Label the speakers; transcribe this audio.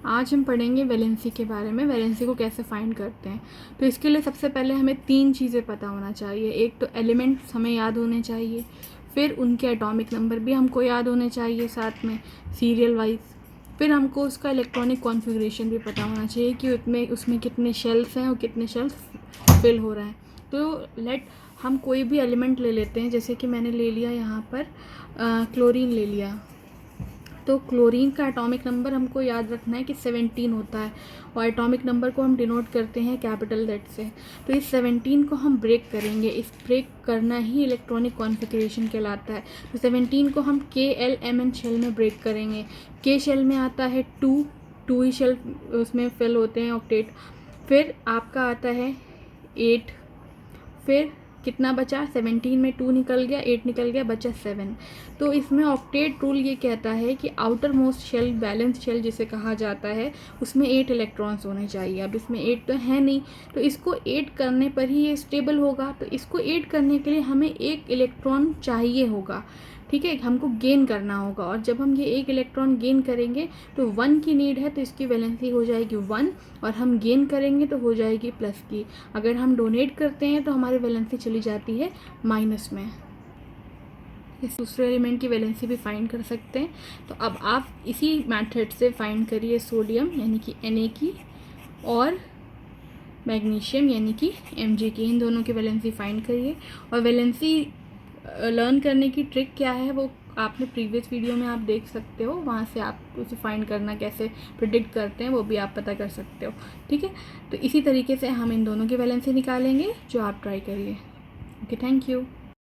Speaker 1: आज हम पढ़ेंगे वैलेंसी के बारे में, वैलेंसी को कैसे फाइंड करते हैं। तो इसके लिए सबसे पहले हमें 3 चीज़ें पता होना चाहिए। एक तो एलिमेंट्स हमें याद होने चाहिए, फिर उनके एटॉमिक नंबर भी हमको याद होने चाहिए साथ में सीरियल वाइज, फिर हमको उसका इलेक्ट्रॉनिक कॉन्फ़िगरेशन भी पता होना चाहिए कि उसमें कितने शेल्स हैं और कितने शेल्स फिल हो रहे हैं। तो हम कोई भी एलिमेंट ले लेते हैं, जैसे कि मैंने ले लिया यहाँ पर क्लोरीन ले लिया। तो क्लोरीन का एटॉमिक नंबर हमको याद रखना है कि 17 होता है और एटॉमिक नंबर को हम डिनोट करते हैं कैपिटल Z से। तो इस 17 को हम ब्रेक करेंगे, इस ब्रेक करना ही इलेक्ट्रॉनिक कॉन्फ़िगरेशन कहलाता है। तो 17 को हम KLMN शेल में ब्रेक करेंगे। K शेल में आता है 2 ही शेल उसमें फिल होते हैं ऑक्टेट। फिर आपका आता है 8, फिर कितना बचा, 17 में 2 निकल गया, 8 निकल गया, बचा 7। तो इसमें ऑक्टेट रूल ये कहता है कि outermost shell, balance shell जिसे कहा जाता है, उसमें 8 इलेक्ट्रॉन्स होने चाहिए। अब इसमें 8 तो है नहीं, तो इसको 8 करने पर ही ये स्टेबल होगा। तो इसको 8 करने के लिए हमें 1 इलेक्ट्रॉन चाहिए होगा, ठीक है, हमको गेन करना होगा। और जब हम ये 1 इलेक्ट्रॉन गेन करेंगे तो 1 की नीड है, तो इसकी वैलेंसी हो जाएगी 1, और हम गेन करेंगे तो हो जाएगी प्लस की। अगर हम डोनेट करते हैं तो हमारी वैलेंसी चली जाती है माइनस में। इस दूसरे एलिमेंट की वैलेंसी भी फाइंड कर सकते हैं। तो अब आप इसी मेथड से फाइंड करिए सोडियम यानी कि Na की और मैग्नीशियम यानी कि Mg की, इन दोनों की वैलेंसी फाइंड करिए। और वैलेंसी लर्न करने की ट्रिक क्या है वो आपने प्रीवियस वीडियो में आप देख सकते हो, वहाँ से आप उसे फाइंड करना कैसे प्रिडिक्ट करते हैं वो भी आप पता कर सकते हो, ठीक है। तो इसी तरीके से हम इन दोनों की वैलेंसी निकालेंगे, जो आप ट्राई करिए। Okay, thank you.